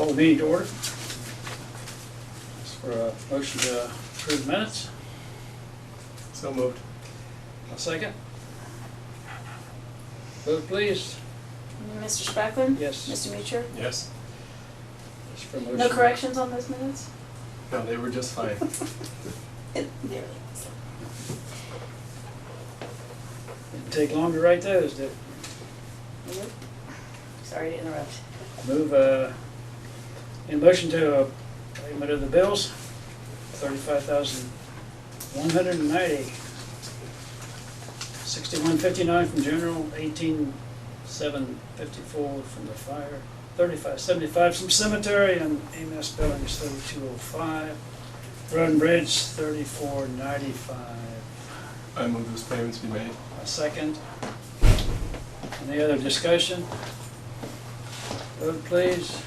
Call the meeting to order. Ask for a motion to approve minutes. So moved. A second. Vote please. Mr. Spracklin? Yes. Mr. Mutcher? Yes. Ask for a motion. No corrections on those minutes? No, they were just fine. There. Didn't take long to write those, did it? Nope. Sorry to interrupt. Move in motion to payment of the bills, $35,190. $61.59 from general, $18,754 from the fire, $35.75 from cemetery, and EMS billings $32.05. Road and bridge $34.95. I move those payments be made. A second. Any other discussion? Vote please.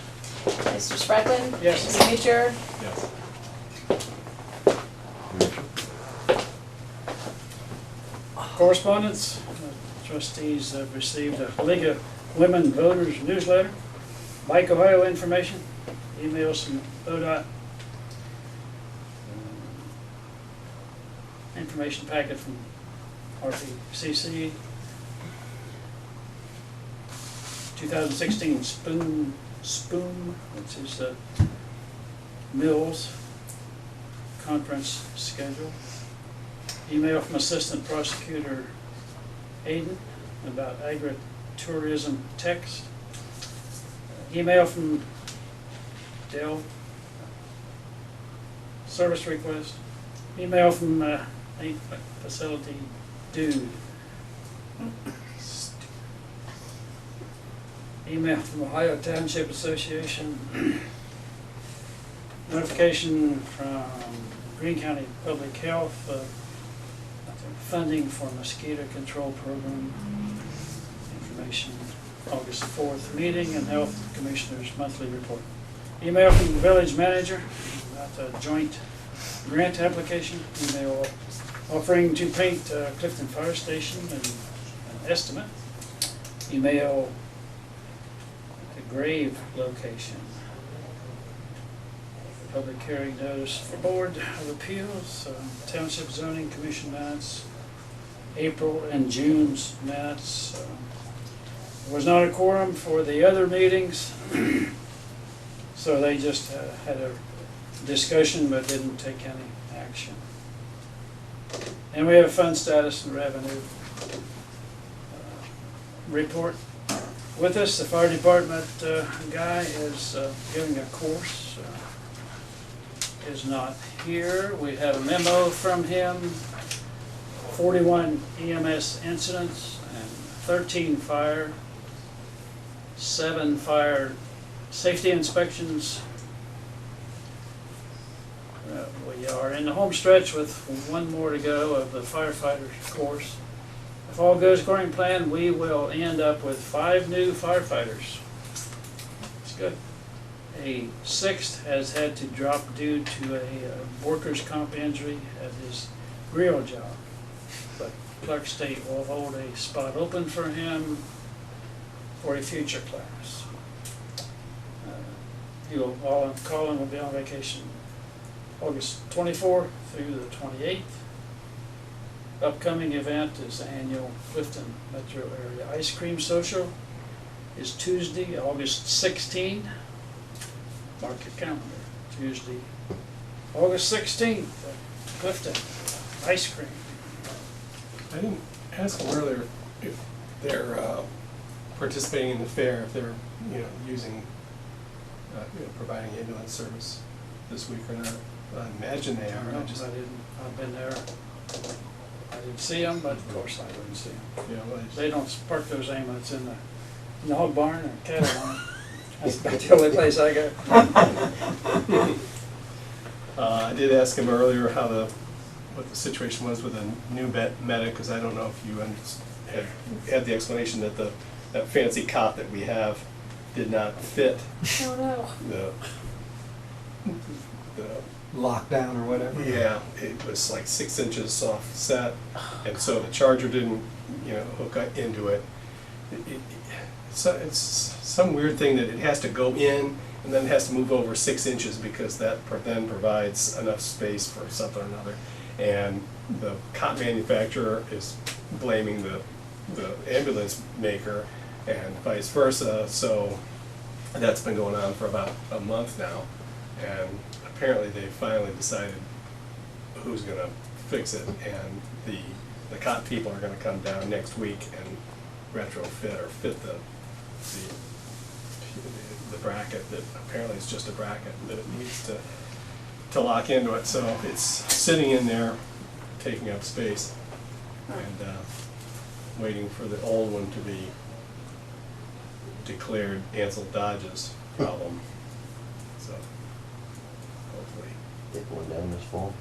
Mr. Spracklin? Yes. Mr. Mutcher? Yes. Correspondence. Trustees have received a League of Women Voters newsletter, Bike Ohio information, emails from ODOT, information packet from RPCC, 2016 Spoon, which is the Mills conference schedule. Email from Assistant Prosecutor Aiden about agritourism text. Email from Dell, service request. Email from facility dude. Email from Ohio Township Association. Notification from Greene County Public Health, funding for mosquito control program. Information, August 4th meeting and Health Commissioner's monthly report. Email from the village manager about the joint grant application. Email offering to paint Clifton Fire Station and an estimate. Email the grave location. Public hearing notice for Board of Appeals, Township Zoning Commission minutes, April and June's minutes. There was not a quorum for the other meetings, so they just had a discussion but didn't take any action. And we have fund status and revenue report. With us, the fire department guy is giving a course. Is not here. We have a memo from him, 41 EMS incidents and 13 fire, 7 fire safety inspections. We are in the home stretch with one more to go of the firefighter course. If all goes according to plan, we will end up with 5 new firefighters. It's good. A 6th has had to drop due to a workers' comp injury at his grill job. But Clark State will hold a spot open for him for a future class. Colin will be on vacation August 24th through the 28th. Upcoming event is the annual Clifton Metro Area Ice Cream Social. Is Tuesday, August 16th. Mark your calendar. Tuesday, August 16th, Clifton, ice cream. I didn't ask them earlier if they're participating in the fair, if they're using, providing ambulance service this week or not. I imagine they are. I've been there. I didn't see them, but of course I wouldn't see them. Yeah, well, They don't park those ambulances in the hog barn or cattle barn. That's about the only place I go. I did ask him earlier what the situation was with a new medic, because I don't know if you had the explanation that that fancy cot that we have did not fit Oh no. the lockdown or whatever. yeah, it was like 6 inches offset, and so the charger didn't hook into it. So it's some weird thing that it has to go in and then it has to move over 6 inches because that then provides enough space for something or another. And the cot manufacturer is blaming the ambulance maker and vice versa, so that's been going on for about a month now. And apparently they finally decided who's gonna fix it, and the cot people are gonna come down next week and retrofit or fit the bracket that apparently is just a bracket that it needs to lock into it. So it's sitting in there, taking up space, and waiting for the old one to be declared Ansel Dodge's problem. So hopefully. Get one down this fall.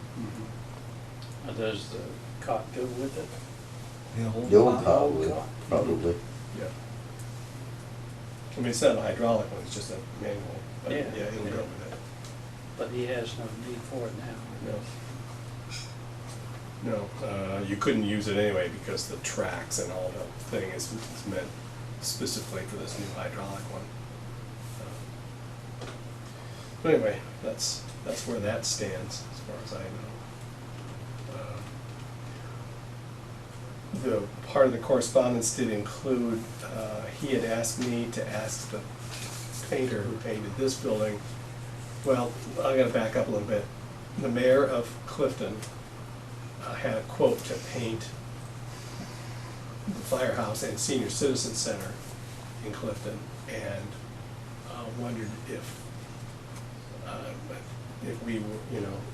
Does the cot go with it? The old cot old would, cot. probably. Yeah. I mean, it's not a hydraulic one, it's just a manual. But Yeah. yeah, it'll go with it. But he has no need for it now. No. You couldn't use it anyway because the tracks and all the thing is meant specifically for this new hydraulic one. But anyway, that's where that stands as far as I know. The part of the correspondence did include, he had asked me to ask the painter who painted this building. Well, I gotta back up a little bit. The mayor of Clifton had a quote to paint the firehouse and senior citizen center in Clifton, and wondered if we were,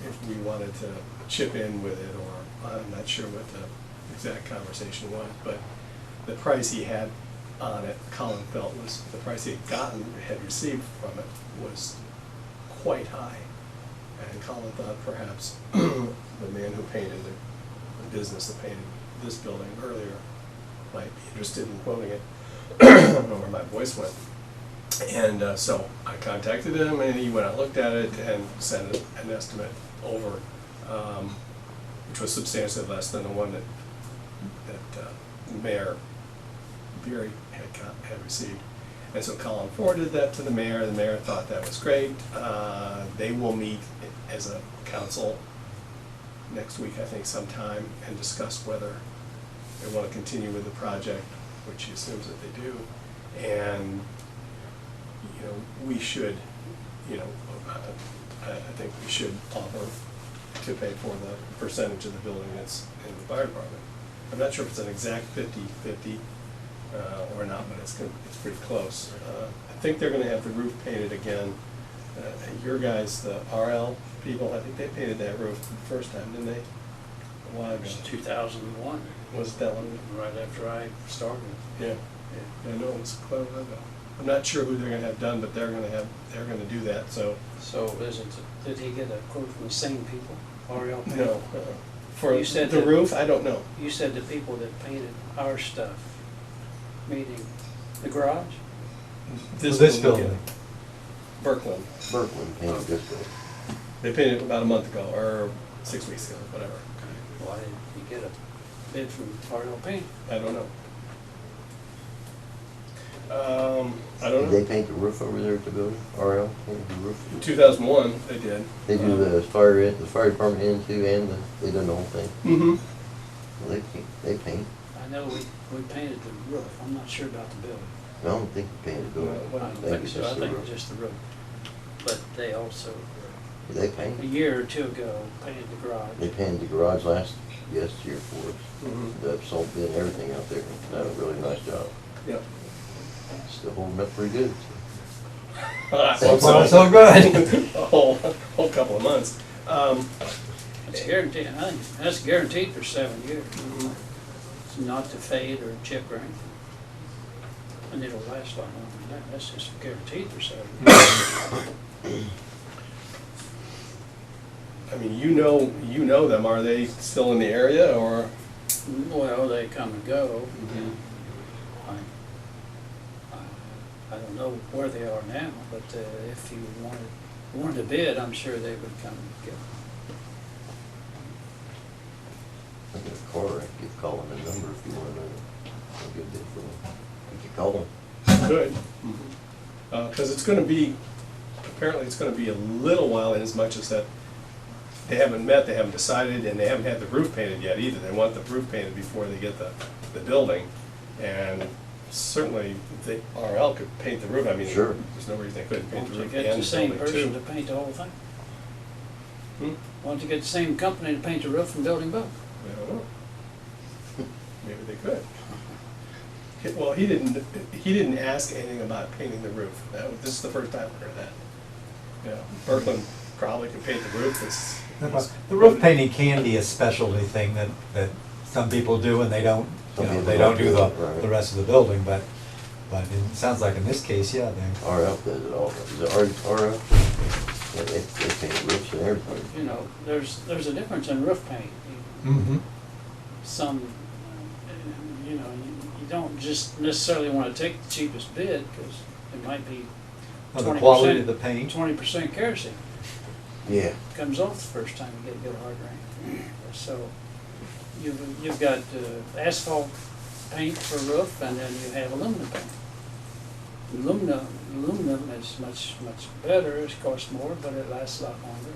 if we wanted to chip in with it, or I'm not sure what the exact conversation was, but the price he had on it, Colin felt was, the price he had received from it was quite high. And Colin thought perhaps the man who painted the business that painted this building earlier might be interested in quoting it. I don't know where my voice went. And so I contacted him, and he went out, looked at it, and sent an estimate over, which was substantially less than the one that Mayor Beery had received. And so Colin forwarded that to the mayor. The mayor thought that was great. They will meet as a council next week, I think, sometime, and discuss whether they want to continue with the project, which he assumes that they do. And we should, I think we should offer to pay for the percentage of the building that's in the fire department. I'm not sure if it's an exact 50-50 or not, but it's pretty close. I think they're going to have the roof painted again. Your guys, the RL people, I think they painted that roof the first time, didn't they? A while It ago. was 2001, Was it that one? right after I started. Yeah. I know it was quite a while ago. I'm not sure who they're going to have done, but they're going to do that. So Did he get a quote from the same people, RL paint? no, for You said the that- roof, I don't know. You said the people that painted our stuff, meaning the garage? This one, building. yeah. Birkeland. Berkman painted this building. They painted it about a month ago, or 6 weeks ago, whatever. Why didn't you get a bid from RL Paint? I don't know. I don't Did they know. paint the roof over there at the building? RL painted the In roof? 2001, they did. They do the fire department end too, and they done the whole thing. Mm-hmm. Well, they paint. I know we painted the roof, I'm not sure about the building. I don't think they painted the building. I don't think it's so, I just the think roof. it's just the roof. But they also, They a paint. year or two ago, painted the garage. They painted the garage last year for us. Mhm. The salt bin and everything out there. Done a really nice job. Yep. Still holding up pretty good. I So hope far, so good. A whole couple of months. It's guaranteed, I think, that's guaranteed for 7 years. Mhm. It's not to fade or chip or anything. And it'll last a lot longer than that, that's just guaranteed for 7 years. I mean, you know them. Are they still in the area, or? Well, they come and go. Mhm. I don't know where they are now, but if you wanted a bid, I'm sure they would come and get one. I got a car, I could call them a number if you want a good bid for them. You could call them. Good. Because it's going to be apparently it's gonna be a little while, in as much as that they haven't met, they haven't decided, and they haven't had the roof painted yet either. They want the roof painted before they get the building. And certainly, the RL could paint the roof, I mean, Sure. there's no reason they couldn't paint Won't the you roof get and the the same building person to too. paint the whole thing? Hmm? Why don't you get the same company to paint the roof and building both? I don't know. Maybe they could. Well, he didn't ask anything about painting the roof. This is the first time I've heard that. You know, Berkland probably could paint the roof. The roof painting can be a specialty thing that some people do, and they don't, you Some know, people they don't don't do do it, right. the rest of the building, but it sounds like in this case, yeah, they. RL does it all. Is it RL? Yeah, they paint roofs and everything. You know, there's a difference in roof paint. Mm-hmm. Some, you know, you don't just necessarily want to take the cheapest bid, because it might be The quality of the 20%, paint. 20% kerosene. Yeah. Comes off the first time you get a good hard rain. So you've got asphalt paint for roof, and then you have aluminum paint. Aluminum is much better. It costs more, but it lasts a lot longer.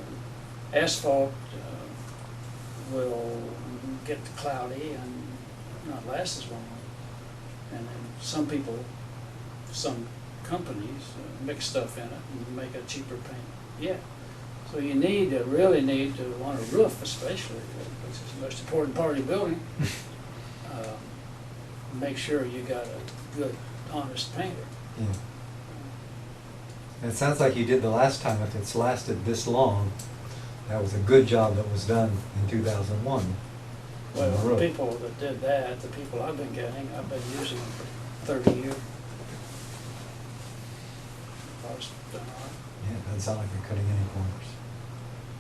Asphalt will get cloudy and not last as long. And then some companies mix stuff in it and make a cheaper paint. Yeah. So you really need to, on a roof especially, which is the most important part of your building, make sure you got a good, honest painter. Yeah. And it sounds like you did the last time. If it's lasted this long, that was a good job that was done in 2001. on the Well, the roof. people that did that, the people I've been getting, I've been using them for 30 years. I was done all right. Yeah, it doesn't sound like you're cutting any corners.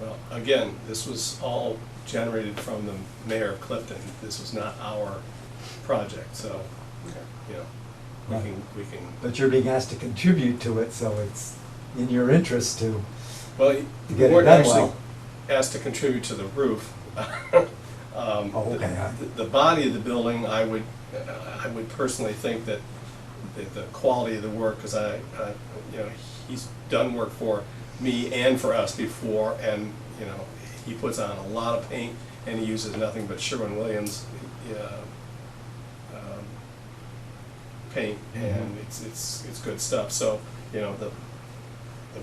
Well, again, this was all generated from the mayor of Clifton. This was not our project, so, you know, Right. we can. But you're being asked to contribute to it, so it's in your interest to. Well, To we get it weren't done actually well. asked to contribute to the roof. Oh, okay. The body of the building, I would personally think that the quality of the work, because you know, he's done work for me and for us before, and, you know, he puts on a lot of paint, and he uses nothing but Sherwin-Williams paint, and it's good stuff. So, you know, the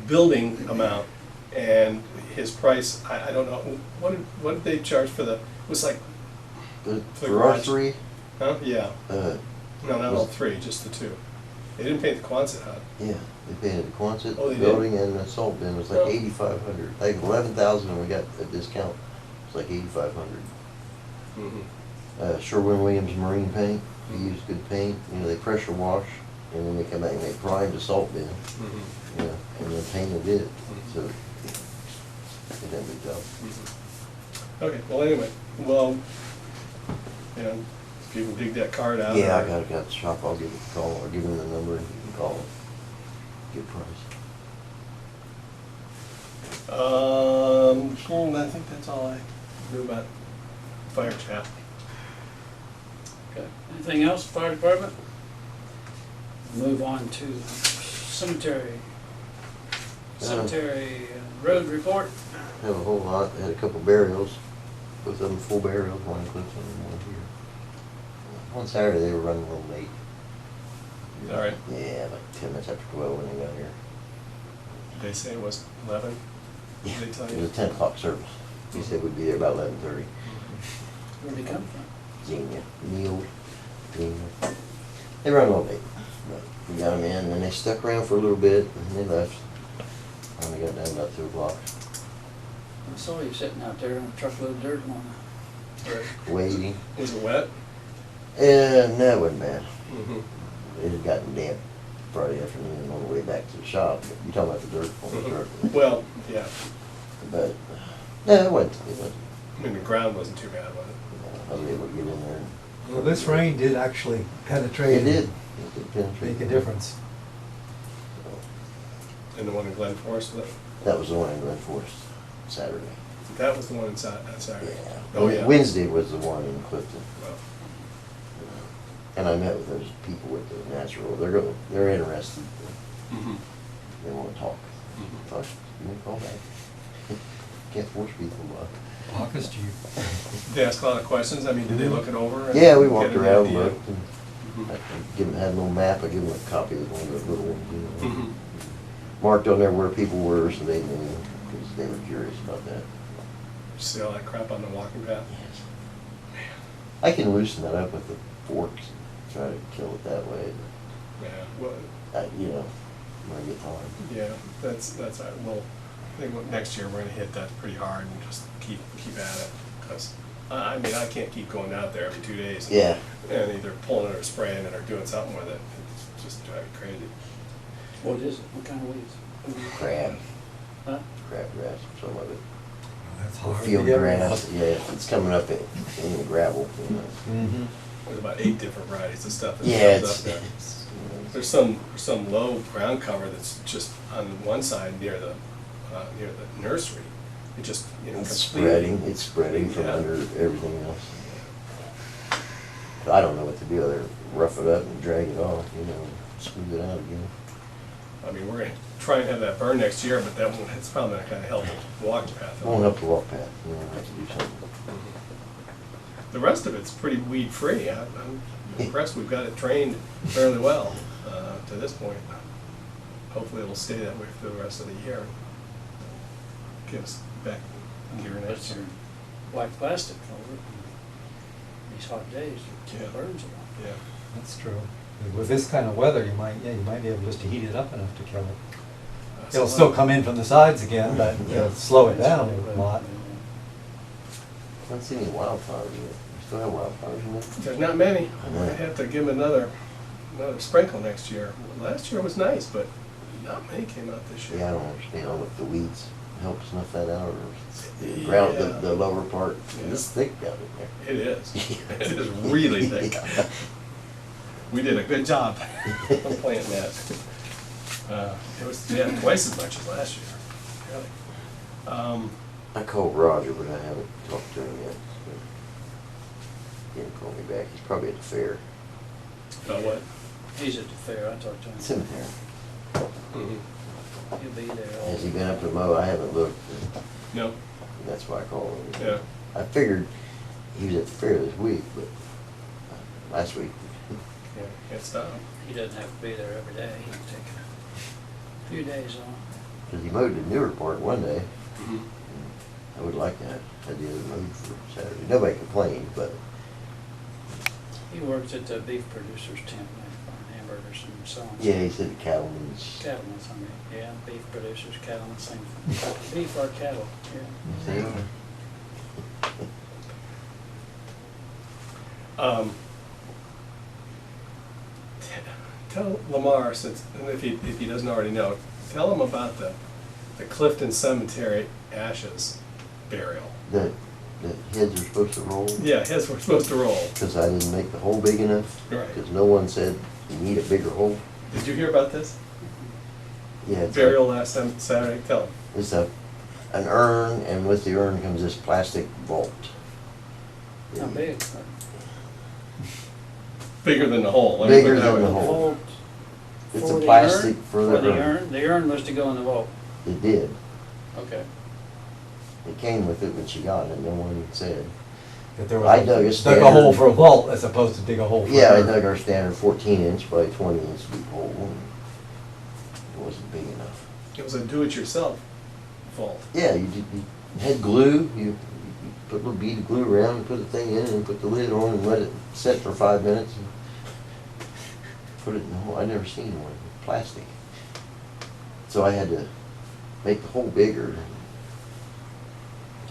building amount and his price, I don't know, what did they charge for the, it was like, The, For for our garage. three, huh? Yeah, uh, no, not all three, just the two. They didn't paint the Quonset hut. yeah, they painted the Quonset Oh, they did? building and the salt bin. It was like Oh. 8,500. Like 11,000, and we got a discount. It's like 8,500. Sherwin-Williams marine paint. They use good paint. You know, they pressure wash, and then they come back and they prime the salt bin. Mhm. Yeah, and then painted it. Mhm. So they did a good job. Okay, well, anyway, well, you know, if you can dig that card out. Yeah, I or- got the shop. I'll give it a call or give them the number and you can call them. Good price. I think that's all I knew about fire chat. Okay. Anything else, fire department? Move on to cemetery. Cemetery road report. Have a whole lot. Had a couple burials. Both of them full burials. One in Clifton and one here. On Saturday they were running a little late. All right, Yeah, like 10 minutes after 12 when they got here. did they say it was 11? Yeah, Did they tell it you? was a 10 o'clock service. He said we'd be there about 11:30. Where'd he come from? Xenia, Neil, Xenia. They run a little late. But we got them in and they stuck around for a little bit and they left. Finally got done about 2 o'clock. I saw you sitting out there in a truckload of dirt one. Waiting. Was it wet? No, it wasn't bad. Mhm. It had gotten damp Friday afternoon on the way back to the shop. You're talking about the dirt on the truck. Well, yeah, But, no, it wasn't. I mean, the ground wasn't too bad, was it? I was able to get in there. Well, this rain did actually penetrate. It did. It did penetrate. Make a difference. And the one in Glen Forest, That was the one in Glen Forest, Saturday. that was the one on Saturday? Yeah. Oh, yeah. Wednesday was the one in Clifton. Well, And I met with those people with the natural, they're interested, mhm. they wanna talk. Mhm. Talk force people. Caucus chief. They ask a lot of questions, I mean, did they look it over? and Yeah, we get walked an around, idea? looked, and Mhm. had a little map, I give them a copy of one of the little ones, you know. Mhm. Marked on there where people were, so they knew, because they were curious about that. See all that crap on the walking path? Yes. I can loosen that up with the forks, and try to kill it that way, Yeah, well, but, you know, when I get time. yeah, that's, all right. Well, I think next year we're gonna hit that pretty hard and just keep at it, because, I mean, I can't keep going out there every 2 days. Yeah. And either pulling it or spraying it or doing something with it, it's just driving me crazy. What is it? What kind of weeds? Crab, Huh? crabgrass, some of it. That's Or hard to field get grass, rid of. yeah, it's coming up in the gravel, you know. Mhm. There's about 8 different varieties of stuff that Yeah, comes up it's, there. you There's some low ground cover that's just on one side near the nursery. It just, you know, it's completely. it's spreading from Yeah. under everything else. But I don't know what to do, either rough it up and drag it off, you know, smooth it out again. I mean, we're gonna try and have that burn next year, but it's probably not gonna help the walking path. It won't help the walk path, you know, I have to do something. The rest of it's pretty weed-free. I'm impressed we've got it trained fairly well to this point. Hopefully it'll stay that way for the rest of the year. Get us back in gear Put next year. some black plastic over it. These hot days, Yeah. it burns a lot. Yeah. That's true. With this kind of weather, you might be able just to heat it up enough to kill it. It'll still come in from the sides again, but it'll slow it down a lot. I haven't seen any wildflowers yet. We still have wildflowers in there? There's not many. I'm gonna have to give them another sprinkle next year. Last year was nice, but not many came out this year. Yeah, I don't understand, I don't know if the weeds help snuff that out, or if it's the ground, Yeah. the lower part, Yeah. it's thick down in there. It is. It is really thick. We did a good job of planting that. It was, twice as much as last year, really. I called Roger, but I haven't talked to him yet. So he didn't call me back, he's probably at the fair. About what? He's at the fair, I talked to him. Cemetery. Mhm. He'll be there. all Has he the- been up to mow? I haven't looked, and No, that's why I called him. yeah. I figured he was at the fair this week, but last week, Yeah, can't stop. He doesn't have to be there every day. He can take a few days off. because he mowed the newer part one day. Mhm. I would like that idea of mowed for Saturday. Nobody complained, but He works at the beef producer's tent, making hamburgers and so on. yeah, he said the cattlemen's. Cattlemen's, I mean, yeah, beef producers, cattlemen, same thing. Beef or cattle, yeah. See? Tell Lamar, since, and if he doesn't already know, tell him about the Clifton Cemetery ashes burial. The heads are supposed to roll. Yeah, his were supposed to roll. Because I didn't make the hole big enough. Right. Because no one said you need a bigger hole. Did you hear about this? Yeah. It's Burial last Saturday? Tell him. It's an urn, and with the urn comes this plastic vault. How big? Bigger than the hole. let me put Bigger it that than way. the hole. Vault It's for a the plastic urn? for the urn. The urn was to go in the vault. It did. Okay. It came with it when she got it. No one said. That there I dug a dug a standard- hole for a vault as opposed to dig a hole for. Yeah, I a- dug our standard 14-inch by 20-inch deep hole. And it wasn't big enough. It was a do-it-yourself vault. Yeah, you had glue. You put a little bead of glue around and put the thing in and put the lid on and let it set for 5 minutes. And put it in the hole. I never seen one with plastic. So I had to make the hole bigger.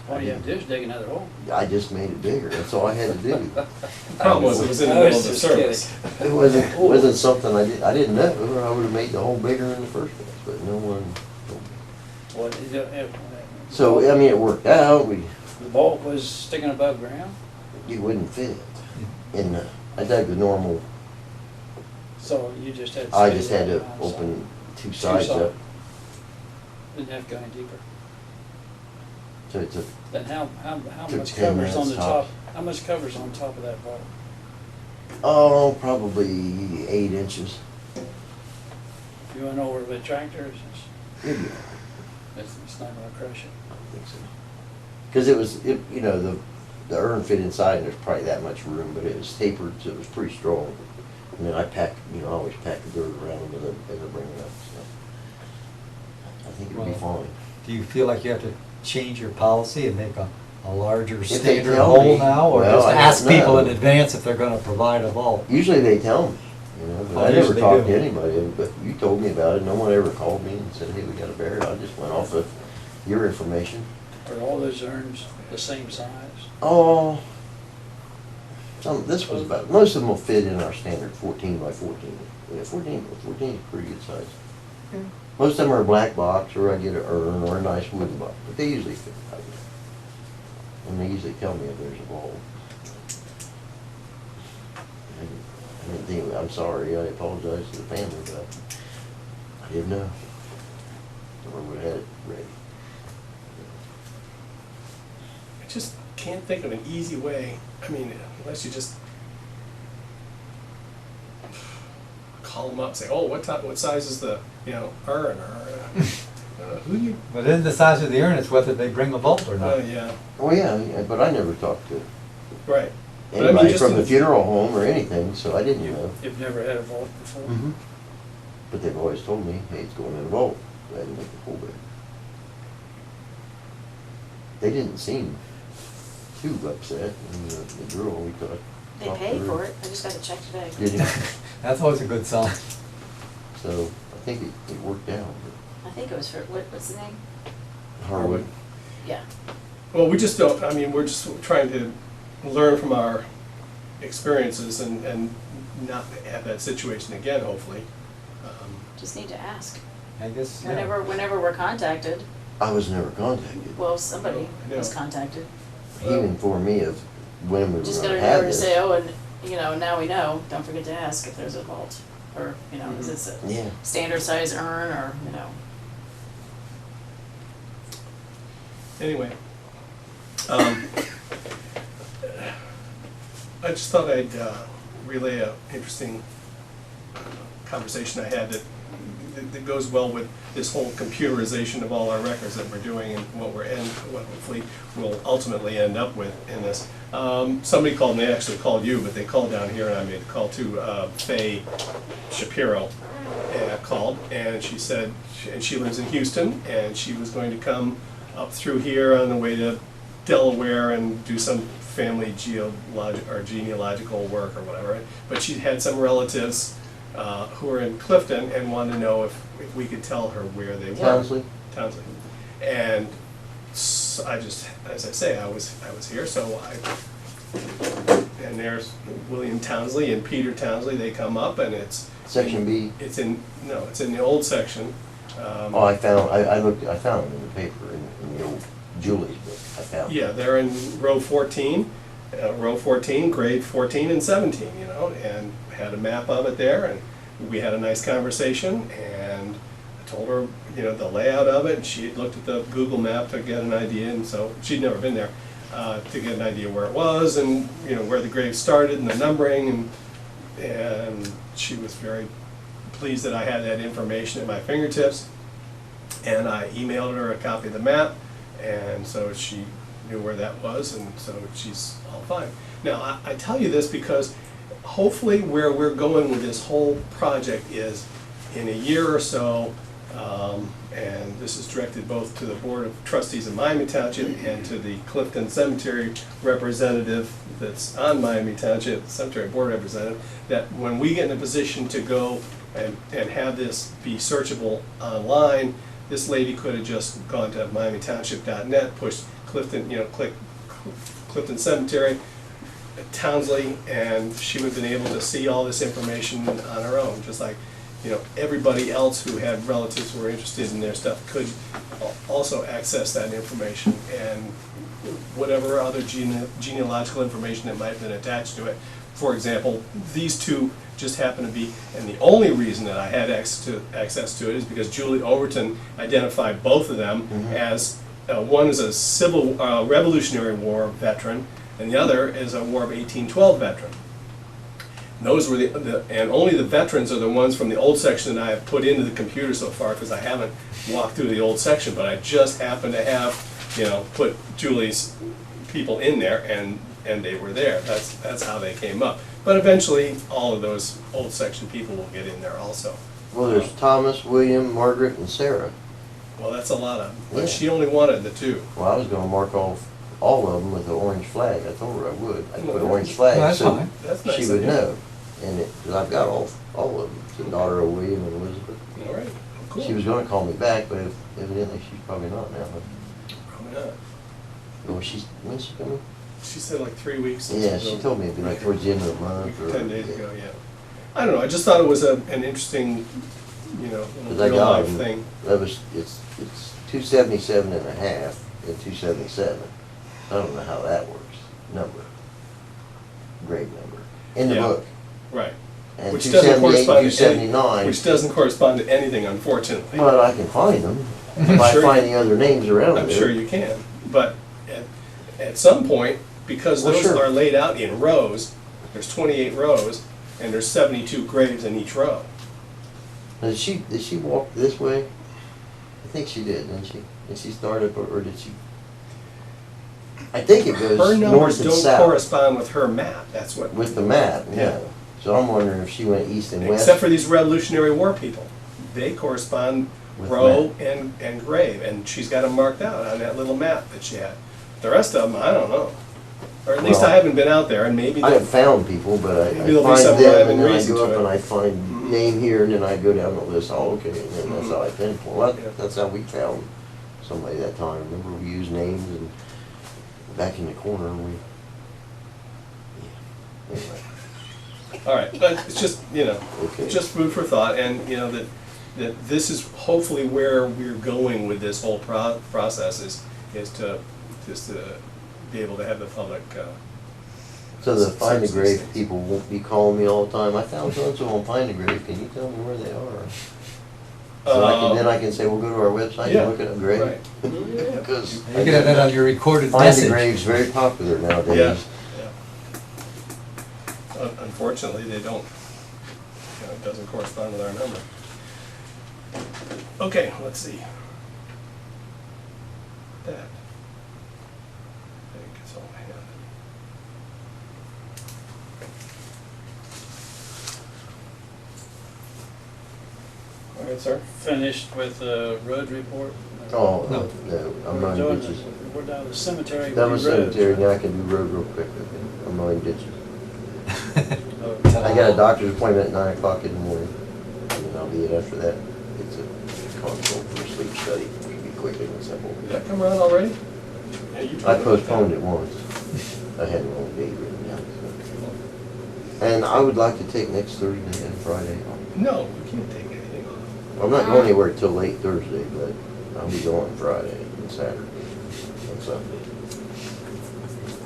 All you have to do is dig another hole. I just made it bigger. That's all I had to do. The problem was it was in the I was middle of the just service. It wasn't something I didn't know. Or I would have made the hole bigger in the first place, but no one told me. What, is it? So I mean, it worked out. The vault was sticking above ground, You wouldn't fit in the. I dug the normal. so you just had to. I stay just had there to on the open side. two sides sides. up. Didn't have to go any deeper. So it's a. Then how Took much 10 covers on minutes the top? tops. How much covers on top of that vault? Oh, probably 8 inches. You went over with a tractor, Maybe. it's not gonna crush it. I think so. Cause you know, the urn fit inside and there's probably that much room, but it was tapered, so it was pretty strong. And then I pack, you know, I always pack the dirt around them as I bring it up, so. I think it'll be Well, fine. Do you feel like you have to change your policy and make a larger If they standard tell hole me, now? Or well, just I don't ask people in know. advance if they're gonna provide a vault? Usually they tell me, you know, Oh, but I never usually they talked do. to anybody, but you told me about it, no one ever called me and said, hey, we got a bear. I just went off of your information. Are all those urns the same size? Oh, this was about, most of them will fit in our standard 14 by 14. Yeah, 14 is a pretty good size. Most of them are a black box, or I get an urn, or a nice wooden box, but they usually fit. And they usually tell me if there's a vault. I didn't think, I'm sorry, I apologize to the family, but I didn't know. Or would have had it ready. I just can't think of an easy way, I mean, unless you just call them up, say, oh, what size is the, you know, urn, or, who you, But in the size of the urn, it's whether they bring a vault or not. yeah, Oh, yeah, but I never talked to right. But I mean, anybody just from in the the- funeral home or anything, so I didn't know. You've never had a vault before? Mhm. But they've always told me, hey, it's going in a vault. I had to make the full bed. They didn't seem too upset. And the girl, we thought. They paid for it, I just got a check today. Did you? That's always a good sign. So I think it worked out. I think it was for, what's the name? But Harwood. Yeah. Well, we just don't, I mean, we're just trying to learn from our experiences and not have that situation again, hopefully. Just need to ask. I guess, yeah. Whenever we're contacted, I was never contacted. well, somebody Yeah. was contacted. He informed me of when we were Just gonna gotta have remember to this. say, oh, and, you know, now we know, don't forget to ask if there's a vault. Or, you know, is this a Yeah. standard size urn, or, you know. Anyway, I just thought I'd relay an interesting conversation I had that goes well with this whole computerization of all our records that we're doing and what hopefully we'll ultimately end up with in this. Somebody called, and they actually called you, but they called down here, and I made the call to Faye Shapiro. Called, and she said, and she lives in Houston, and she was going to come up through here on the way to Delaware and do some family genealogical work or whatever. But she had some relatives who were in Clifton and wanted to know if we could tell her where they were. Townsley? Townsley. And I just, as I say, I was here, so and there's William Townsley and Peter Townsley, they come up, and it's Section B? it's in the old section. Oh, I found them in the paper, in the old Julie's book. I found them. Yeah, they're in row 14, grade 14 and 17, you know, and had a map of it there, and we had a nice conversation, and I told her, you know, the layout of it, and she had looked at the Google map to get an idea, and so she'd never been there, to get an idea where it was, and, you know, where the grave started, and the numbering, and she was very pleased that I had that information at my fingertips, and I emailed her a copy of the map, and so she knew where that was, and so she's all fine. Now, I tell you this because hopefully where we're going with this whole project is in a year or so, and this is directed both to the Board of Trustees of Miami Township and to the Clifton Cemetery representative that's on Miami Township, Cemetery Board representative, that when we get in a position to go and have this be searchable online, this lady could have just gone to MiamiTownship.net, pushed Clifton, you know, click Clifton Cemetery, Townsley, and she would have been able to see all this information on her own, just like, you know, everybody else who had relatives who were interested in their stuff could also access that information, and whatever other genealogical information that might have been attached to it. For example, these two just happen to be, and the only reason that I had access to it is because Julie Overton identified both of them as, one is a Civil Revolutionary War veteran, and the other is a War of 1812 veteran. And those were and only the veterans are the ones from the old section that I have put into the computer so far, because I haven't walked through the old section, but I just happen to have put Julie's people in there, and they were there. That's how they came up. But eventually, all of those old section people will get in there also. Well, there's Thomas, William, Margaret, and Sarah. Well, that's a lot of them. Yeah. But she only wanted the 2. Well, I was gonna mark all of them with the orange flag. I told her I would. I'd put Well, orange flag that's so fine. That's nice she of would you. know. And cause I've got all of them. The daughter of William and Elizabeth. All right, cool. She was gonna call me back, but evidently she's probably not now. Probably not. When's she coming? She said like 3 weeks. since Yeah, it was she over. told me it'd be like towards the end of the month or. 10 days ago, yeah. I don't know, I just thought it was an interesting, little 'Cause I real got life 'em. thing. It's 277 and a half and 277. I don't know how that works. Number. Grade number. In the Yeah. book. Right. And Which doesn't 278 correspond and to any, 279. which doesn't correspond to anything, unfortunately. Well, I can find them. If I Sure. find the other names around there. I'm sure you can, but at some point, because Well, those sure. are laid out in rows, there's 28 rows, and there's 72 graves in each row. Did she walk this way? I think she did, didn't she? Did she start up or did she? I think it goes Her numbers north and don't south correspond with her map, that's what. with the map, Yeah. yeah. So I'm wondering if she went east and west. Except for these Revolutionary War people. They correspond With row and grave, and she's got them marked out on that little map that she had. The rest of them, I don't know. Or at least Well, I haven't been out there, and maybe I they have found people, but I Maybe there'll be find something I them haven't and then I reasoned go to up it. and I find Mhm. name here and then I go down the list, oh, okay, and then that's Mhm. how I pinpoint. Well, Yeah. that's how we found somebody that time. Remember, we used names and back in the corner we, yeah, anyway. All right, but it's just, Okay. just food for thought, and, that this is hopefully where we're going with this whole process is to be able to have the public, So the Find the Services Grave things. people won't be calling me all the time, I found so-and-so on Find the Grave, can you tell me where they are? So then I can say, well, go to our website yeah, and look at a grave. right. Because You can have that on your recorded Find the message. Grave's very popular Yeah, nowadays. yeah. Unfortunately, they don't, it doesn't correspond with our number. Okay, let's see. That. I think it's all I have. All right, sir. Finished with the road report? Oh, No. no, I'm We're mowing doing ditches. We're down to cemetery. Down the roads, cemetery, right? now I can do road real quick. I'm mowing ditches. Oh, I got a doctor's appointment at 9 o'clock in the morning, and then I'll be it after that. It's a consult for a sleep study, it should be quick and simple. Did that come around already? Yeah, you I told me. postponed it once. I had the wrong date written down. So. And I would like to take next Thursday and Friday off. No, you can't take anything off. I'm not going anywhere till late Thursday, but I'll be going Friday and Saturday and Sunday.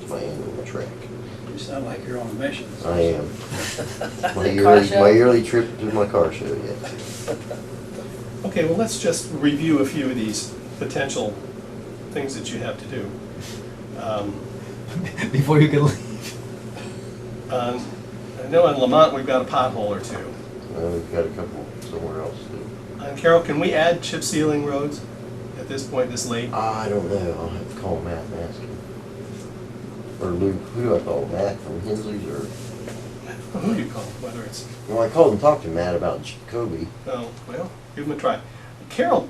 It's my annual trek. You sound like you're on a mission. I am. My Car show? yearly trip to my car show, yes. Okay, well, let's just review a few of these potential things that you have to do. Before you can leave. I know in Lamont, we've got a pothole or two. We've got a couple somewhere else too. Carol, can we add chip sealing roads at this point, this late? I don't know, I'll have to call Matt and ask him. Or Luke, who do I call, Matt from Hensley's or? Who do you call, whether it's, Well, I called and talked to Matt about Jacoby. oh, well, give them a try. Carol,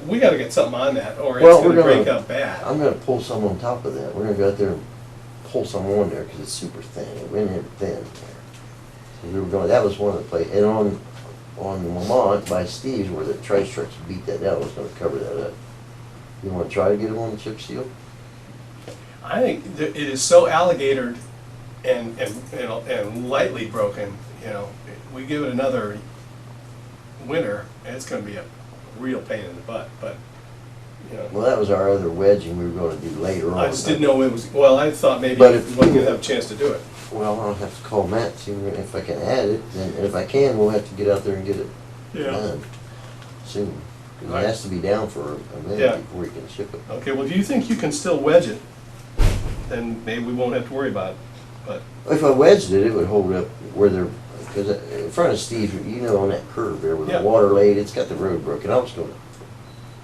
we gotta get something on that, or it's Well, gonna we're break gonna- up bad. I'm gonna pull some on top of that. We're gonna go out there and pull some on there because it's super thin. It went in thin. So we were going, that was one of the places. And on Lamont by Steve's where the trash trucks beat that down, I was gonna cover that up. You wanna try to get them on the chip seal? I think that it is so alligatored and lightly broken, we give it another winter, and it's gonna be a real pain in the butt, but, Well, that was our other wedging we were gonna do later on. I just didn't know it was, well, I thought maybe But you if- wasn't gonna have a chance to do it. Well, I'll have to call Matt, see if I can add it, and if I can, we'll have to get out there and get it done soon. 'Cause Right. it has to be down for a Yeah. minute before we can ship it. Okay, well, if you think you can still wedge it, then maybe we won't have to worry about it, but, If I wedged it, it would hold up where they're, because in front of Steve, on that curve there where Yeah. the water laid, it's got the road broken. I was gonna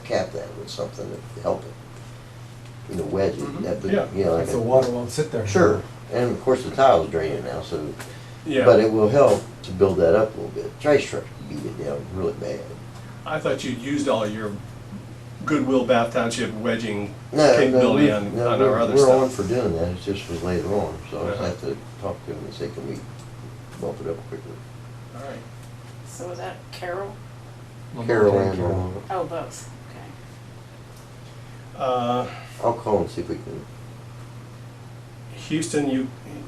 cap that with something to help it. you know, wedge it. Mhm. That would, Yeah. you know, like If the a- water won't sit there. Sure, and of course the tile's draining now, so, Yeah. but it will help to build that up a little bit. Trash truck beat it down really bad. I thought you'd used all your Goodwill Bath Township wedging No, capability no, on no, our other we're on stuff. for doing that, it just was later on, so I just Uh-huh. have to talk to him and say, can we bump it up quicker? All right. So was that Carol? Lamont Carol and and Carol. Lamont. Oh, both, okay. I'll call and see if we can, Houston, you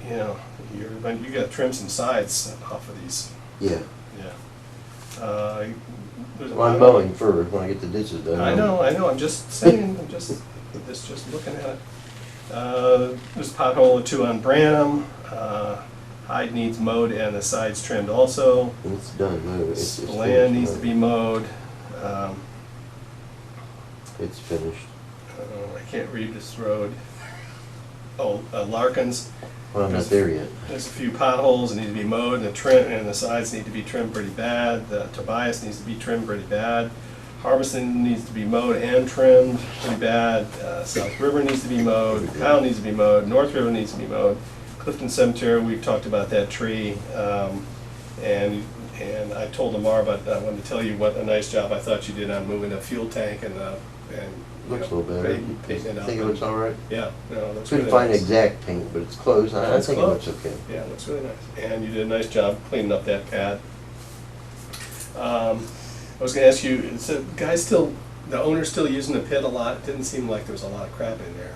know, you got to trim some sides off of these. yeah. Yeah. There's a Well, I'm lot of- mowing first when I get the ditches done. I know, I'm just saying, I'm just looking at it. There's a pothole or two on Branham, Hyde needs mowed and the sides trimmed also. It's done, no, it's Land needs to finished. be mowed. It's finished. I can't read this road. Oh, Larkins, Well, I'm not there yet. there's a few potholes that need to be mowed and the trim, and the sides need to be trimmed pretty bad. The Tobias needs to be trimmed pretty bad. Harbison needs to be mowed and trimmed pretty bad. South River needs to be mowed. Kyle needs to be mowed. North River needs to be mowed. Clifton Cemetery, we've talked about that tree. And I told Lamar, but I wanted to tell you what a nice job I thought you did on moving the fuel tank and you Looks a know, little better. painting it I up. think it looks all right. Yeah, no, it looks Couldn't really find nice. exact paint, but it's close. I It's think it close. looks okay. Yeah, it looks really nice. And you did a nice job cleaning up that pad. I was gonna ask you, so the owner's still using the pit a lot? It didn't seem like there was a lot of crap in there.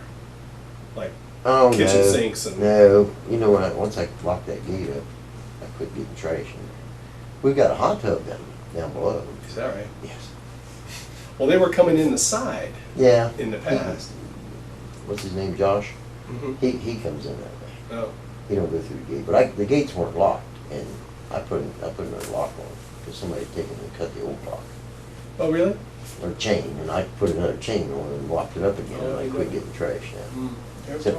Like, Oh, Kitchen no. sinks and- No, you know, once I locked that gate up, I quit getting trash in there. We've got a hot tub down below. is that right? Yes. Well, they were coming in the side Yeah. in the past. What's his name, Josh? Mhm. He comes in that way. Oh, He don't go through the gate, but the gates weren't locked, and I put another lock on, because somebody had taken and cut the old lock, oh, really? or chain, and I put another chain on and locked it up again, and Oh, I you quit did. getting trash now. Mm. You ever So-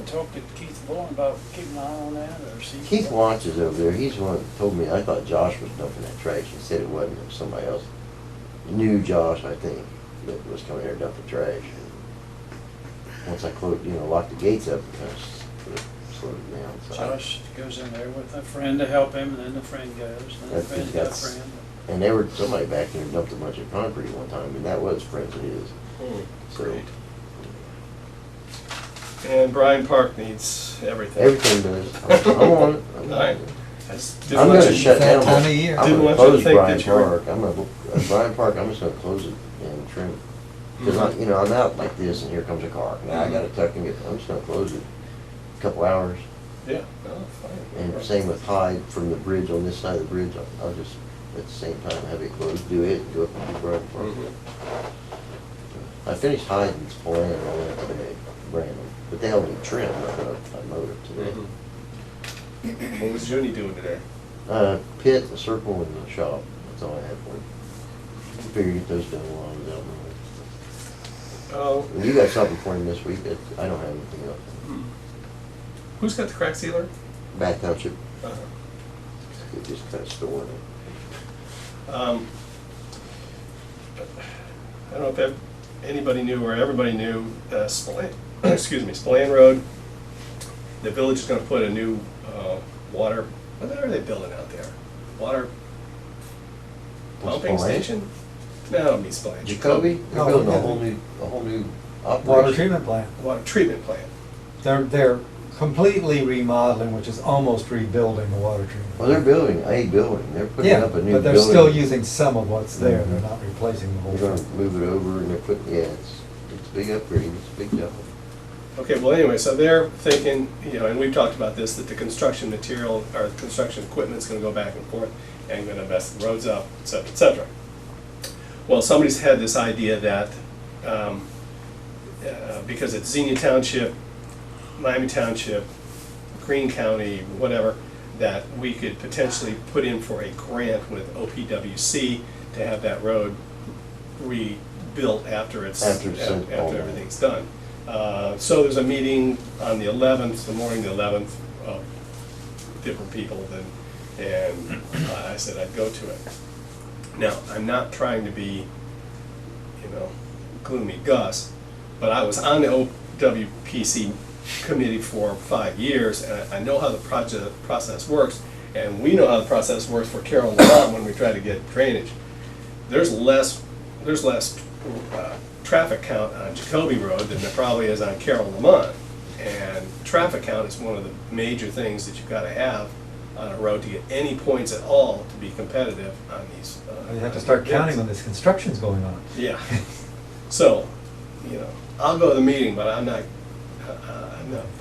talked to Keith Bourne about keeping an eye on that, or see? Keith watches over there, he's the one that told me, I thought Josh was dumping that trash, he said it wasn't, it was somebody else. Knew Josh, I think, that was coming here dumping trash. And once I closed, locked the gates up, it kind of slowed it down, so. Josh goes in there with a friend to help him, and then the friend goes, and then the That's friend's just got a got- friend. And there were, somebody back there dumped a bunch of concrete one time, and that was friends of his, Mm, so. Great. And Bryan Park needs everything. Everything does. I'm on it. I'm All on right. it. I just didn't I'm want gonna you- shut That down. time of year. I'm Didn't gonna want you to close think Bryan that you were- Park. Bryan Park, I'm just gonna close it and trim. Cause I'm out like this and here comes a car. Now I gotta tuck and get, I'm just gonna close it a couple hours. Yeah, no, fine. And same with Hyde from the bridge on this side of the bridge. I'll just, at the same time, have it closed, do it, and go up and do Bryan Park. Mhm. I finished Hyde and Spillane and all that today, Brandon. But they held me trim, I mowed it today. Mhm. What was Junie doing today? Pit, the circle, and the shop. That's all I had for him. Figured get those done while I was out mowing. Oh, And you got something for him this week? I don't have anything else. who's got the crack sealer? Bath Township, Uh-huh. it just kind of storing it. I don't know if anybody knew or everybody knew, Spillane, Spillane Road. The village is gonna put a new, water, what are they building out there? Water pumping Spillane? station? No, it'll be Spillane. Jacoby, they're Oh, building yeah. a whole new operation. Water treatment plant. Water treatment plant. They're completely remodeling, which is almost rebuilding the water treatment. Well, they're building a building. They're putting Yeah, up a new building. but they're still using some of what's there, Mhm. they're not replacing the whole They're gonna thing. move it over and they're putting, it's a big upgrade, it's a big job. Okay, well, anyway, so they're thinking, and we've talked about this, that the construction material, or the construction equipment's gonna go back and forth, and gonna mess the roads up, et cetera, et cetera. Well, somebody's had this idea that, because it's Xenia Township, Miami Township, Greene County, whatever, that we could potentially put in for a grant with OPWC to have that road rebuilt after After it's all after done. everything's done. So there's a meeting on the 11th, the morning of the 11th, of different people, and I said I'd go to it. Now, I'm not trying to be, gloomy Gus, but I was on the OWPC committee for 5 years, and I know how the process works, and we know how the process works for Carroll and Lamont when we try to get drainage. There's less traffic count on Jacoby Road than there probably is on Carroll and Lamont. And traffic count is one of the major things that you've got to have on a road to get any points at all to be competitive on these. You have to start counting when this construction's going on. Yeah. So, I'll go to the meeting, but I'm not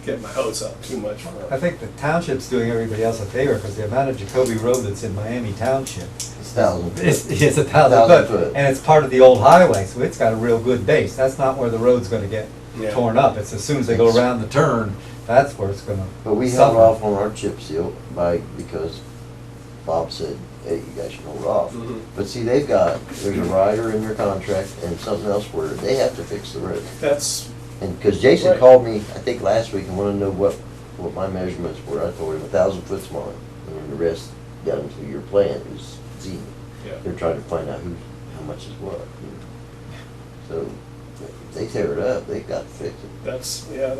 getting my hopes up too much for I it. think the township's doing everybody else a favor, because the amount of Jacoby Road that's in Miami Township It's 1,000 foot. it's 1,000 1,000 foot, foot. and it's part of the old highway, so it's got a real good base. That's not where the road's gonna get Yeah. torn up. It's as soon as they go around the turn, that's where it's gonna But we held suffer. off on our chip seal because Bob said, hey, you guys should hold off. Mhm. But see, there's a rider in their contract and something else where they have to fix the road. That's, And, because Jason Right. called me, I think last week, and wanted to know what my measurements were. I told him 1,000 foot's mine, and then the rest down to your plant is Z. yeah. They're trying to find out how much is what. So, if they tear it up, they've got to fix it. That's, yeah.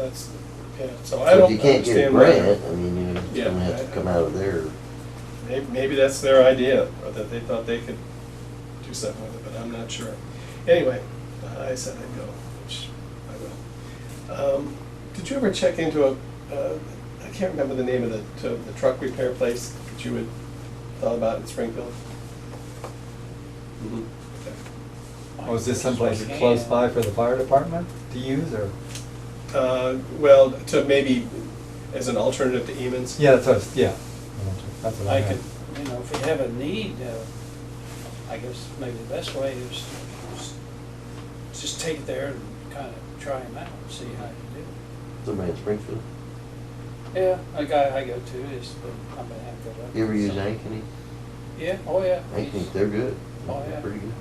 So I So if don't you can't get a understand why. grant, I mean, it's Yeah, gonna have to come out of there. Maybe that's their idea, or that they thought they could do something with it, but I'm not sure. Anyway, I said I'd go, which I will. Did you ever check into I can't remember the name of the truck repair place that you had thought about in Springfield? Mhm. Okay. Was this someplace close by for the fire department to use, or? Well, to maybe as an alternative to Eamon's? Yeah, that's what, yeah. That's what I I had. could, if you have a need, I guess maybe the best way is just take it there and kind of try them out, see how you do. Somebody in Springfield. Yeah, a guy I go to is, I've been having good luck. You ever use So- Ankeny? Yeah, oh yeah. Ankeny, they're good. Oh, They're yeah. pretty good.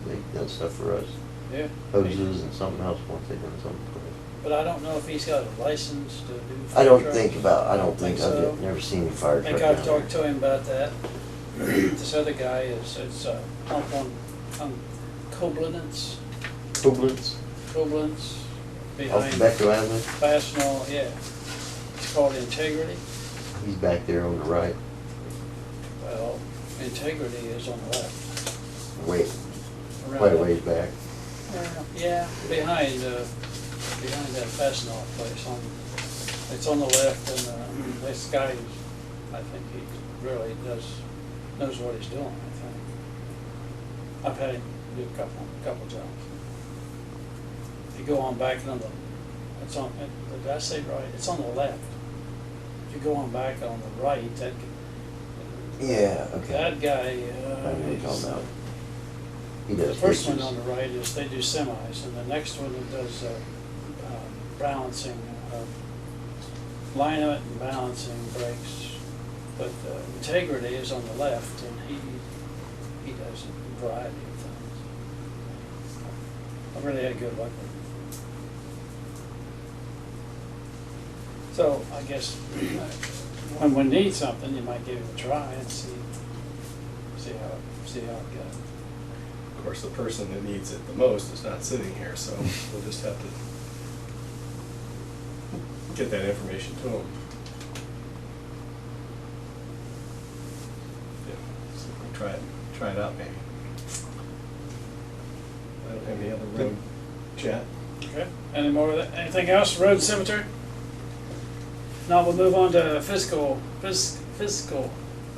They've done stuff for us. Yeah. Hoses and something else once they've done something for us. But I don't know if he's got a license to do. I fire don't trucks. think so. I've never seen any fire I truck think down I've there. talked to him about that. This other guy it's up on Koblenz, Koblenz, Koblenz, off behind Tobacco Avenue. Fastenal, yeah. It's called Integrity. He's back there on the right. Well, Integrity is on the left. Wait, around quite a that- ways back. Yeah, behind that Fastenal place it's on the left, and this guy, I think he really knows what he's doing, I think. I've had him do a couple jobs. If you go on back and did I say right? It's on the left. If you go on back on the right, Yeah, okay. that guy, I know what you're talking about. He the does first one ditches. on the right is they do semis, and the next one that does balancing, alignment and balancing brakes. But Integrity is on the left, and he does a variety of things. I've really had good luck with him. So I guess when we need something, you might give it a try and see how it goes. Of course, the person that needs it the most is not sitting here, so we'll just have to get that information to them. Yeah, see if we can try it out maybe. I don't have any other road chat. Okay, any more of that, anything else, road and cemetery? Now we'll move on to fiscal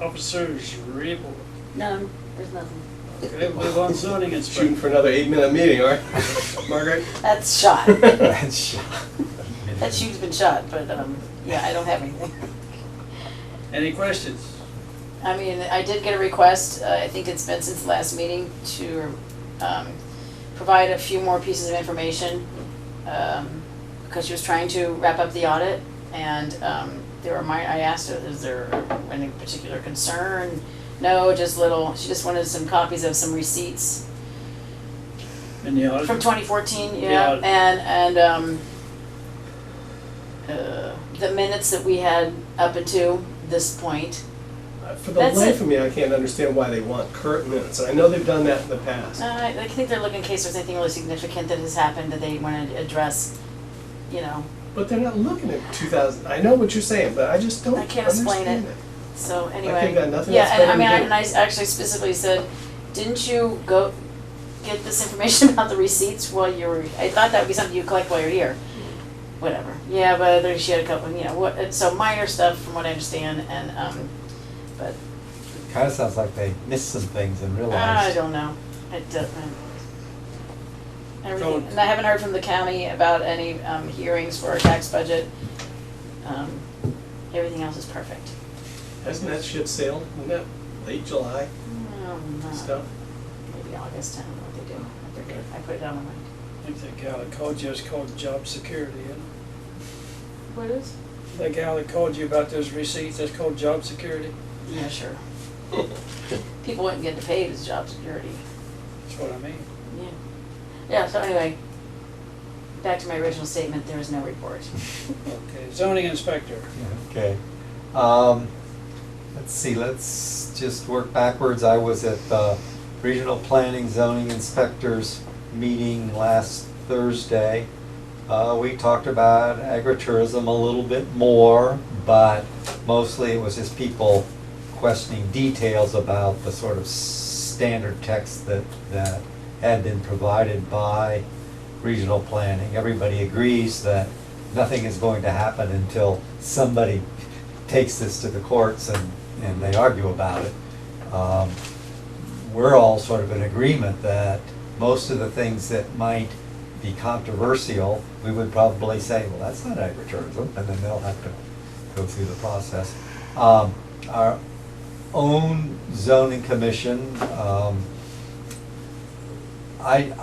officers report. None, there's nothing. Okay, we'll move on to zoning Shooting inspector. for another 8-minute meeting, all right? Margaret? That's shot. That's shot. That shoot's been shot, but, yeah, I don't have anything. Any questions? I mean, I did get a request, I think it's been since the last meeting, to provide a few more pieces of information, because she was trying to wrap up the audit, and I asked her, is there any particular concern? No, just she just wanted some copies of some receipts In the audit? from 2014, The yeah, audit. and the minutes that we had up until this point. For the That's life it. of me, I can't understand why they want current minutes, and I know they've done that in the past. I think they're looking in case there's anything really significant that has happened that they want to address, you know. But they're not looking at 2000, I know what you're saying, but I just don't I can't explain understand it. it. So anyway. Like they've got nothing Yeah, else and better I mean, to do. and I actually specifically said, didn't you go get this information about the receipts while you were, I thought that would be something you collect while you're here. Whatever. Yeah, but there she had a couple, you know, what, so minor stuff from what I understand, and, but Kind of sounds like they missed some things and I realized. don't know. It doesn't. Everything, and I haven't heard from the county about any hearings for our tax budget. Everything else is perfect. Hasn't that ship sailed? Isn't that late July No. stuff? Maybe August, I don't know what they do. I forget. I put it on my. I think that gal that called you is called job security, isn't it? What is? That gal that called you about those receipts, that's called job security? Yeah, sure. People wouldn't get paid as job security. That's what I mean. Yeah. Yeah, so anyway, back to my original statement, there is no report. Okay, zoning inspector. Yeah, okay. Let's see, let's just work backwards. I was at the Regional Planning Zoning Inspectors meeting last Thursday. We talked about agritourism a little bit more, but mostly it was just people questioning details about the sort of standard text that had been provided by regional planning. Everybody agrees that nothing is going to happen until somebody takes this to the courts and they argue about it. We're all sort of in agreement that most of the things that might be controversial, we would probably say, well, that's not agritourism, and then they'll have to go through the process. Our own zoning commission, I'm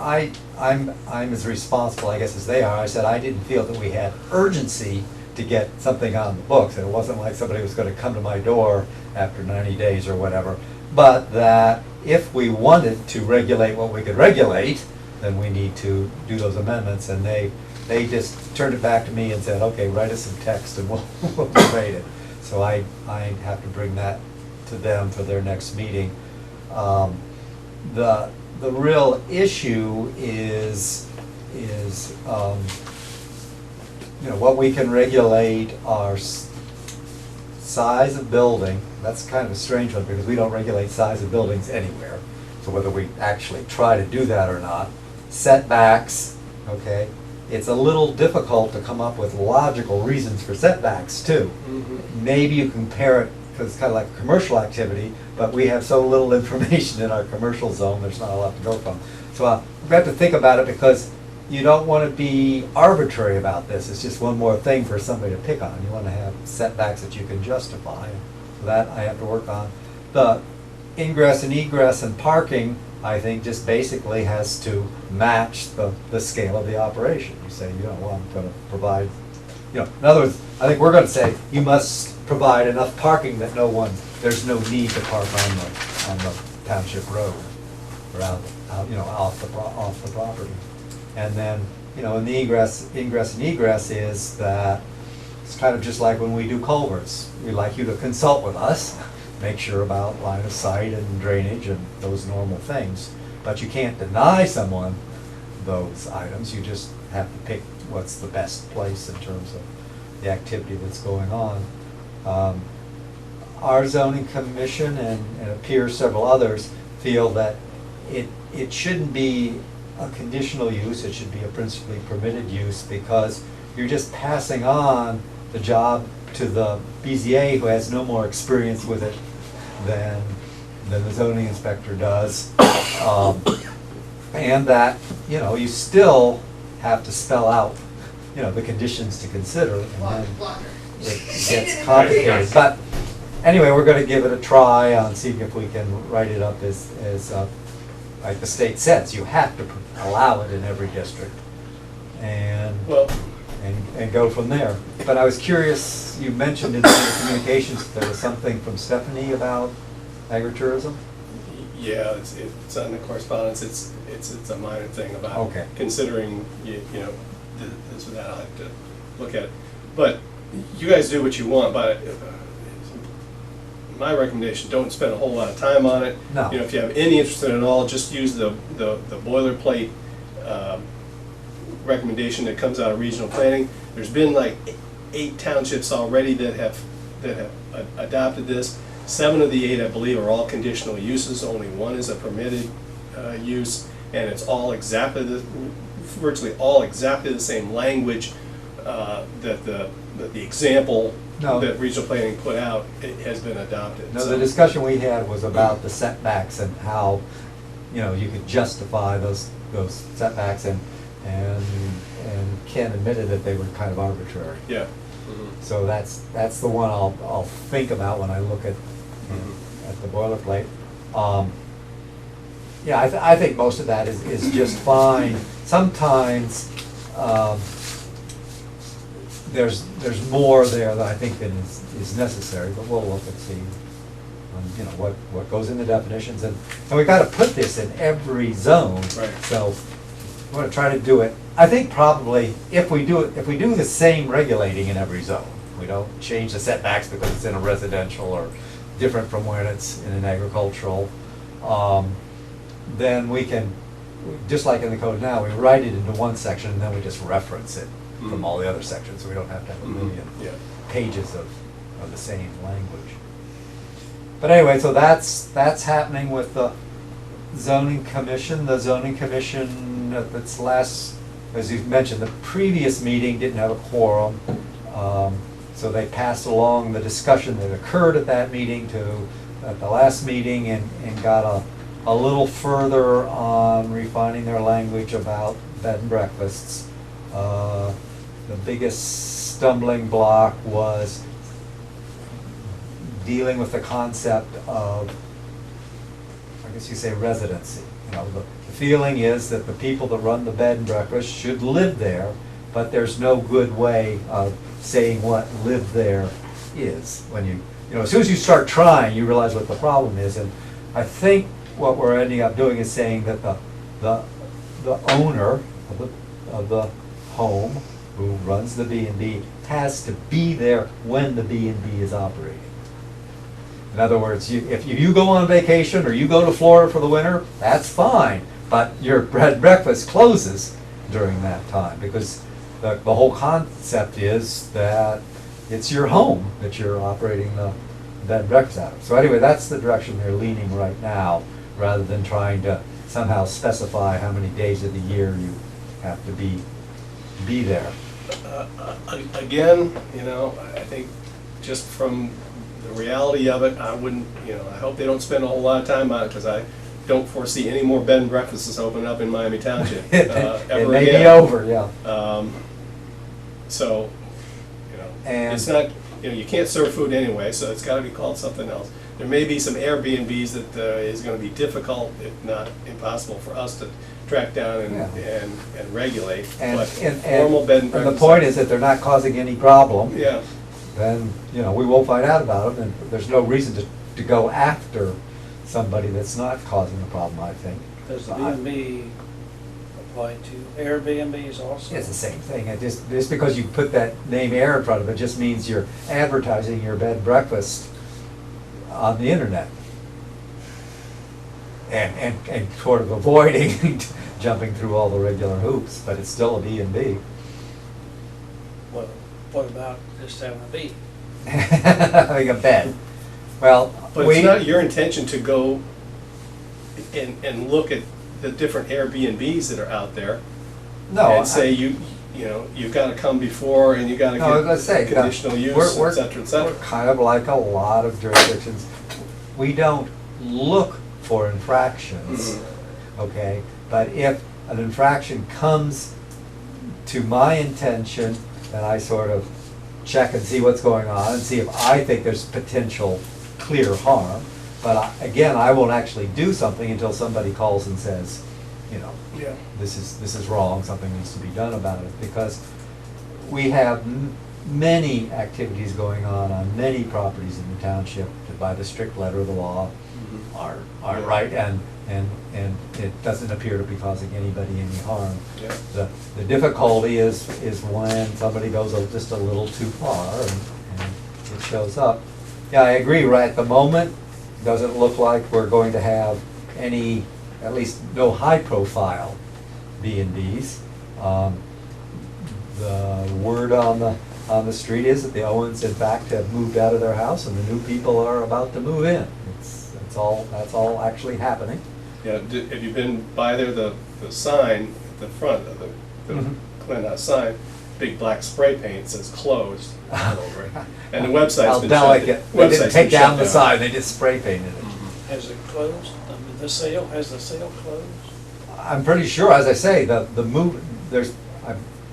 as responsible, I guess, as they are. I said I didn't feel that we had urgency to get something on the books. And it wasn't like somebody was gonna come to my door after 90 days or whatever. But that if we wanted to regulate what we could regulate, then we need to do those amendments. And they just turned it back to me and said, okay, write us some text and we'll debate it. So I have to bring that to them for their next meeting. The real issue is what we can regulate are size of building. That's kind of a strange one because we don't regulate size of buildings anywhere. So whether we actually try to do that or not. Setbacks, okay? It's a little difficult to come up with logical reasons for setbacks too. Mm-hmm. Maybe you compare it, because it's kind of like a commercial activity, but we have so little information in our commercial zone, there's not a lot to go from. So we have to think about it because you don't want to be arbitrary about this. It's just one more thing for somebody to pick on. You want to have setbacks that you can justify. So that I have to work on. The ingress and egress and parking, I think, just basically has to match the scale of the operation. You say, well, I'm going to provide, in other words, I think we're going to say you must provide enough parking that there's no need to park on the township road or out off the property. And then, and the ingress and egress is that it's kind of just like when we do culverts. We'd like you to consult with us, make sure about line of sight and drainage and those normal things. But you can't deny someone those items. You just have to pick what's the best place in terms of the activity that's going on. Our zoning commission and it appears several others feel that it shouldn't be a conditional use, it should be a principally permitted use because you're just passing on the job to the BZA who has no more experience with it than the zoning inspector does. And that, you still have to spell out, the conditions to consider and then it gets complicated. But anyway, we're going to give it a try on seeing if we can write it up as like the state says, you have to allow it in every district, and go from there. But I was curious, you mentioned in the communications that there was something from Stephanie about agritourism? Yeah, it's on the correspondence. It's a minor thing about considering this or that. I'll have to look at it. But you guys do what you want. But my recommendation, don't spend a whole lot of time on it. No. You know, if you have any interest in it at all, just use the boilerplate recommendation that comes out of regional planning. There's been like 8 townships already that have adopted this. 7 of the 8, I believe, are all conditional uses. Only 1 is a permitted use, and it's all virtually all exactly the same language that the example No. that regional planning put out has been adopted. No, So- the discussion we had was about the setbacks and how, you know, you could justify those setbacks, and Ken admitted that they were kind of arbitrary. Yeah. So that's the one I'll think about when I look at the boilerplate. Yeah, I think most of that is just fine. Sometimes, there's more there that I think that is necessary, but we'll look and see, you know, what goes in the definitions, and we gotta put this in every zone. Right. So, we're gonna try to do it. I think probably, if we do the same regulating in every zone, we don't change the setbacks because it's in a residential or different from when it's in an agricultural, then we can, just like in the code now, we write it into one section and then we just reference it from all the other sections, so we don't have to have a million Yeah. pages of the same language. But anyway, so that's happening with the zoning commission. The zoning commission at its last, as you mentioned, the previous meeting didn't have a quorum. So they passed along the discussion that occurred at that meeting at the last meeting, and got a little further on refining their language about bed and breakfasts. The biggest stumbling block was dealing with the concept of, I guess you say, residency. You know, the feeling is that the people that run the bed and breakfast should live there, but there's no good way of saying what live there is. When you know, as soon as you start trying, you realize what the problem is. And I think what we're ending up doing is saying that the owner of the home who runs the B&B has to be there when the B&B is operating. In other words, if you go on vacation or you go to Florida for the winter, that's fine, but your bread and breakfast closes during that time, because the whole concept is that it's your home that you're operating the bed and breakfast out of. So anyway, that's the direction they're leaning right now, rather than trying to somehow specify how many days of the year you have to be there. Again, you know, I think just from the reality of it, I wouldn't, you know, I hope they don't spend a whole lot of time on it, because I don't foresee any more bed and breakfasts opening up in Miami Township ever again. It may be over, yeah. So, you know, And- it's not, you know, you can't serve food anyway, so it's gotta be called something else. There may be some Airbnbs that is gonna be difficult, if not impossible, for us to track down and regulate, but formal bed and And breakfast. the point is that they're not causing any problem. Yeah, Then, you know, we will find out about them, and there's no reason to go after somebody that's not causing the problem, I think. Does the B&B apply to Airbnbs also? It's the same thing. Just because you put that name air in front of it just means you're advertising your bed and breakfast on the internet. And sort of avoiding jumping through all the regular hoops, but it's still a B&B. Well, what about just having a B? Having a bed. Well, but it's not your intention to go and look at the different Airbnbs that are out there no, and say you know, you've gotta come before and you gotta No, let's say, get conditional use, et cetera, et cetera. We're kind of like a lot of jurisdictions. We don't look for infractions, okay? But if an infraction comes to my intention, then I sort of check and see what's going on and see if I think there's potential clear harm. But again, I won't actually do something until somebody calls and says, you know, Yeah. this is wrong, something needs to be done about it, because we have many activities going on many properties in the township that by the strict letter of the law are Yeah. right, and it doesn't appear to be causing anybody any harm. Yeah. The difficulty is when somebody goes just a little too far and it shows up. Yeah, I agree, right at the moment, doesn't look like we're going to have any, at least no high-profile B&Bs. The word on the street is that the Owens, in fact, have moved out of their house and the new people are about to move in. That's all actually happening. Yeah, have you been by there, the sign at the front of the Mhm. Glenhouse sign, big black spray paint says closed all over it. And the website's How been delicate. shut. They didn't Website's take been down shut the down. sign, they just spray painted it. Mhm. Has it closed? I mean, has the sale closed? I'm pretty sure, as I say, the move,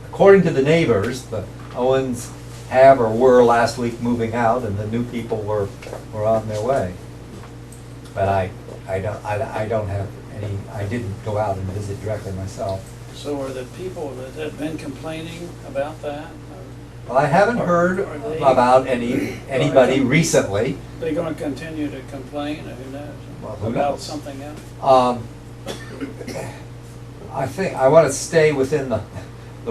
according to the neighbors, the Owens have or were last week moving out and the new people were on their way. But I don't have any, I didn't go out and visit directly myself. So are the people that have been complaining about that, Well, I haven't heard Are they- about anybody recently. they gonna continue to complain, or who Well, knows, who about knows? something else? I think, I want to stay within the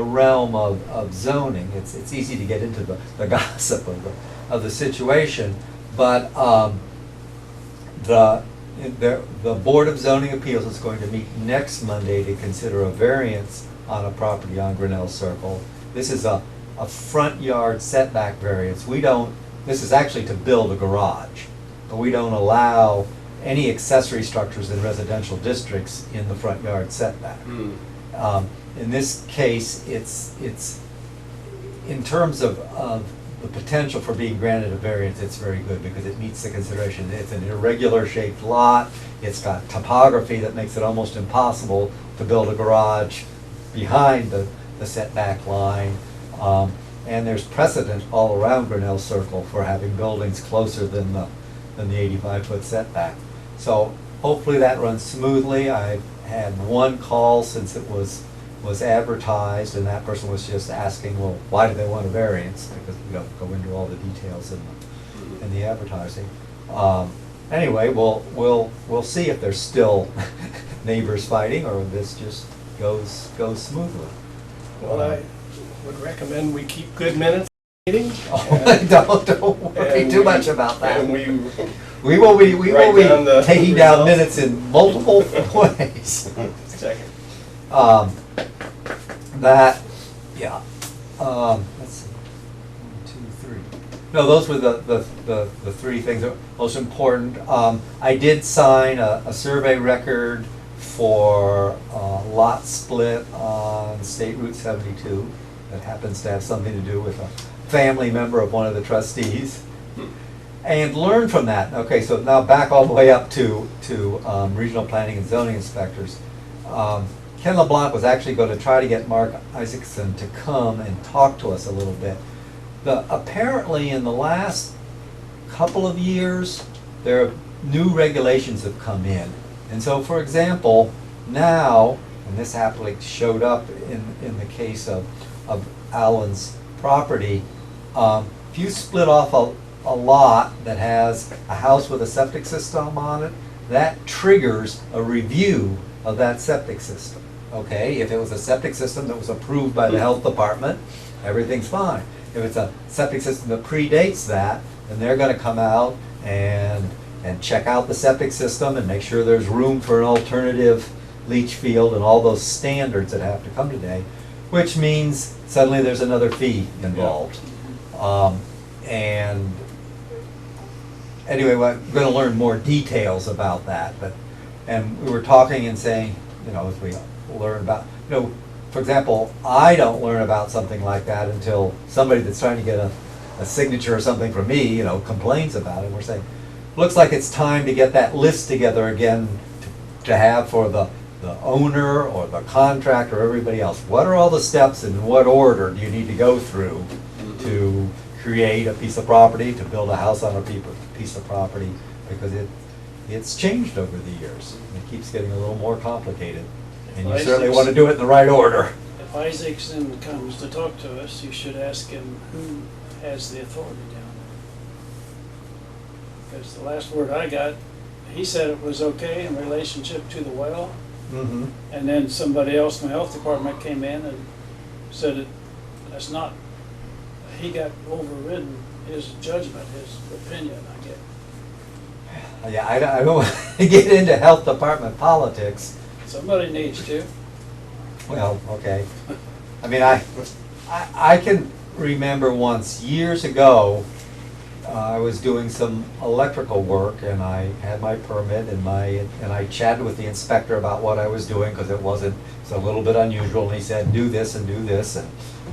realm of zoning. It's easy to get into the gossip of the situation, but the Board of Zoning Appeals is going to meet next Monday to consider a variance on a property on Grinnell Circle. This is a front yard setback variance. This is actually to build a garage, but we don't allow any accessory structures in residential districts in the front yard setback. Hmm. In this case, it's in terms of the potential for being granted a variance, it's very good because it meets the consideration. It's an irregular shaped lot, it's got topography that makes it almost impossible to build a garage behind the setback line. And there's precedent all around Grinnell Circle for having buildings closer than the 85-foot setback. So hopefully that runs smoothly. I've had one call since it was advertised, and that person was just asking, well, why do they want a variance? Because we don't go into all the details in the advertising. Anyway, we'll see if there's still neighbors fighting, or if this just goes smoothly. Well, I would recommend we keep good minutes of the meeting. Don't worry and too we- much about that. And We will be Write down the taking down results. minutes in multiple ways. second. Let's see, 1, 2, 3. No, those were the three things that were most important. I did sign a survey record for a lot split on State Route 72 that happens to have something to do with a family member of one of the trustees. And learn from that. Okay, so now back all the way up to regional planning and zoning inspectors. Ken LeBlanc was actually going to try to get Mark Isaacson to come and talk to us a little bit. Apparently in the last couple of years, new regulations have come in. And so, for example, now, and this happily showed up in the case of Alan's property, if you split off a lot that has a house with a septic system on it, that triggers a review of that septic system. Okay, if it was a septic system that was approved by the health department, everything's fine. If it's a septic system that predates that, then they're gonna come out and check out the septic system and make sure there's room for an alternative leach field and all those standards that have to come today, which means suddenly there's another fee involved. And anyway, we're going to learn more details about that. And we were talking and saying, as we learn about, for example, I don't learn about something like that until somebody that's trying to get a signature or something from me, complains about it. We're saying, looks like it's time to get that list together again to have for the owner or the contractor or everybody else. What are all the steps and in what order do you need to go through to create a piece of property, to build a house on a piece of property, because it's changed over the years. It keeps getting a little more complicated, and you certainly want to do it in the right order. If Isaacson comes to talk to us, you should ask him who has the authority down there. Because the last word I got, he said it was okay in relationship to the well, Mm-hmm. and then somebody else from the health department came in and said that's not, he got overridden his judgment, his opinion, I get. Yeah, I don't want to get into health department politics. Somebody needs to. Well, okay. I mean, I can remember once, years ago, I was doing some electrical work and I had my permit and I chatted with the inspector about what I was doing because it's a little bit unusual, and he said, do this and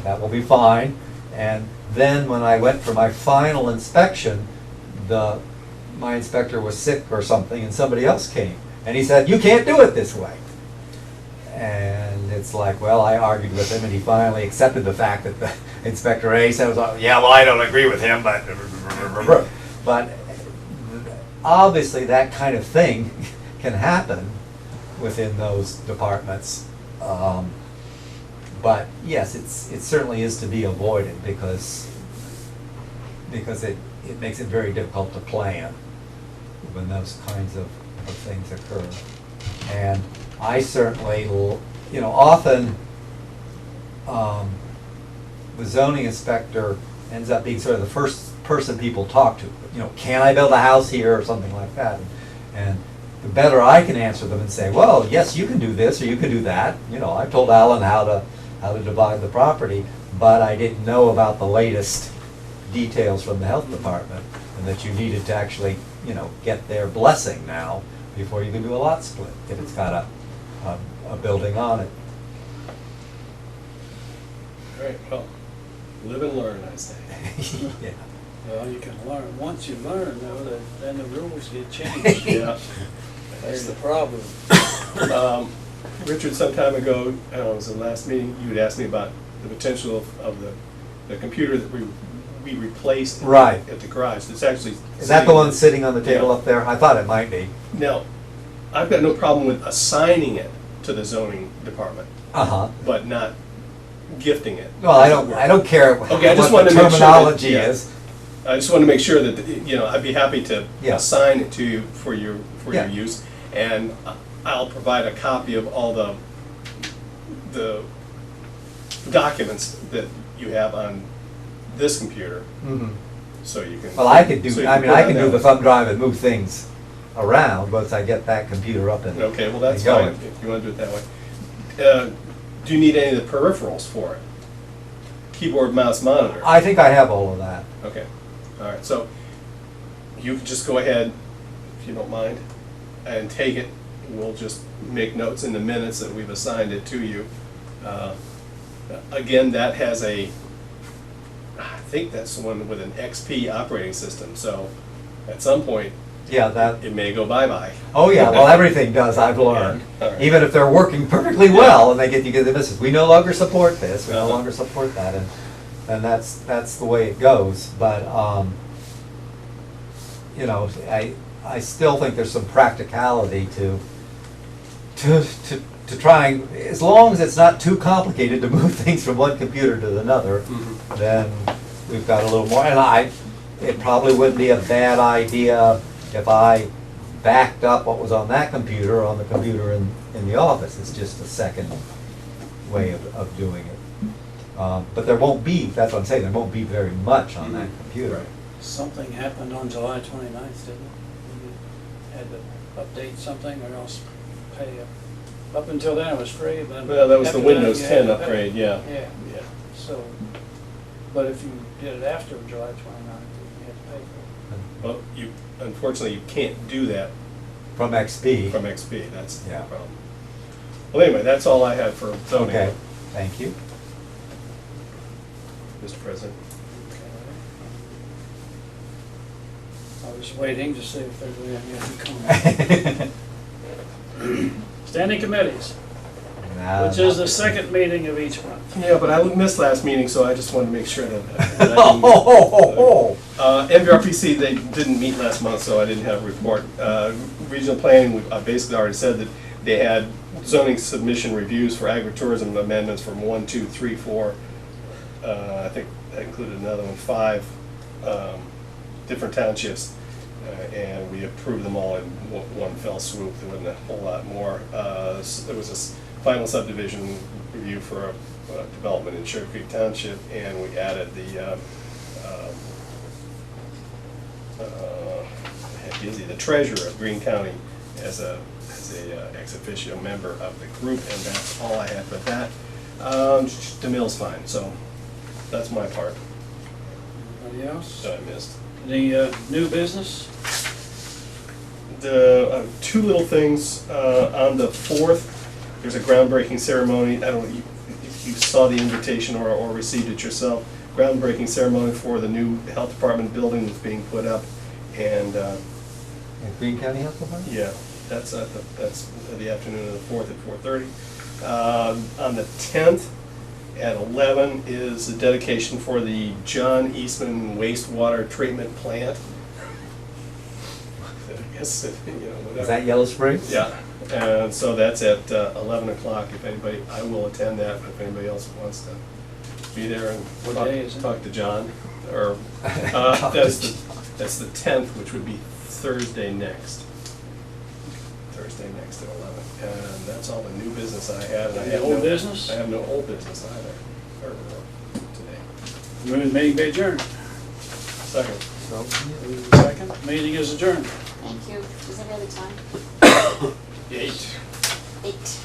that will be fine. And then when I went for my final inspection, my inspector was sick or something and somebody else came. And he said, you can't do it this way. And it's like, well, I argued with him and he finally accepted the fact that the Inspector A said, yeah, well, I don't agree with him, but obviously that kind of thing can happen within those departments. But yes, it certainly is to be avoided because it makes it very difficult to plan when those kinds of things occur. And I certainly, often the zoning inspector ends up being sort of the first person people talk to. Can I build a house here or something like that? And the better I can answer them and say, well, yes, you can do this or you can do that. I told Alan how to divide the property, but I didn't know about the latest details from the health department and that you needed to actually, get their blessing now before you can do a lot split if it's got a building on it. All right, well, live and learn, I say. Yeah. Well, you can learn, once you learn though, then the rules get changed. Yeah. That's the problem. Richard, some time ago, I don't know, it was the last meeting, you had asked me about the potential of the computer that we replaced Right. at the garage. It's actually. Is that the one sitting on the table up there? I thought it might be. Now, I've got no problem with assigning it to the zoning department, Uh-huh. but not gifting it. Well, I don't care what Okay, I just the wanted to make sure that- terminology yeah. is. I just want to make sure that, I'd be happy to Yeah. assign it to you for your Yeah. use. And I'll provide a copy of all the documents that you have on this computer, Mhm. so you can. Well, I could so do, you I can mean, put I on can that do the one. thumb drive and move things around once I get that computer up and. Okay, well, that's and going. fine, if you want to do it that way. Do you need any of the peripherals for it? Keyboard, mouse, monitor? I think I have all of that. Okay, all right, so you can just go ahead, if you don't mind, and take it. We'll just make notes in the minutes that we've assigned it to you. Again, that has I think that's the one with an XP operating system, so at some point, Yeah, that, it may go bye-bye. oh yeah, well, everything does, I've learned. Yeah, all right. Even if they're working perfectly well and they get the message, we no longer support this, we no Uh-huh. longer support that, and that's the way it goes. But, I still think there's some practicality to trying, as long as it's not too complicated to move things from one computer to another, Mhm. then we've got a little more. And it probably wouldn't be a bad idea if I backed up what was on that computer on the computer in the office. It's just a second way of doing it. But there won't be, that's what I'm saying, there won't be very much on that computer. Right. Something happened on July 29th, didn't it? You had to update something or else pay it. Up until then it was free, but. Well, that was the after that, Windows you 10 had to pay. upgrade, yeah. Yeah, Yeah. so, but if you did it after July 29th, you had to pay for Well, unfortunately, you can't do that From XP. from XP, that's the Yeah. problem. Well, anyway, that's all I have for zoning, Okay, thank you. Mr. President. it. Okay. I was waiting to see if there were any other comments. Standing committees, which is the second meeting of each month. Yeah, but I missed last meeting, so I just wanted to make sure that. I Oh, didn't- MVRPC, they didn't meet last month, so I didn't have a report. Regional planning, I basically already said that they had zoning submission reviews for agritourism amendments from 1, 2, 3, 4. I think that included another one, 5 different townships. And we approved them all in one fell swoop. There wasn't a whole lot more. There was a final subdivision review for a development in Sugar Creek Township, and we added the heck is he, the treasurer of Greene County as a ex officio member of the group, and that's all I had for that. DeMille's fine, so that's my part Anybody else? that I missed. Any new business? The two little things on the 4th. There's a groundbreaking ceremony. I don't know if you saw the invitation or received it yourself. Groundbreaking ceremony for the new health department building that's being put up, and In Greene County Health Department? yeah, that's the afternoon of the 4th at 4:30. On the 10th at 11 is the dedication for the John Eastman wastewater treatment plant. I guess, whatever. Is that Yellow Springs? Yeah, and so that's at 11 o'clock. If anybody, I will attend that, but if anybody else wants to be there and What talk, day is it? talk to John, or, Talk to that's the 10th, which would be Thursday next. Thursday next at 11. And that's all the new business I had. And I Any have old no- business? I have no old business either, today. Move meeting be adjourned. Second. So, Second, meeting is adjourned. Thank you. Is there any other time? 8. 8.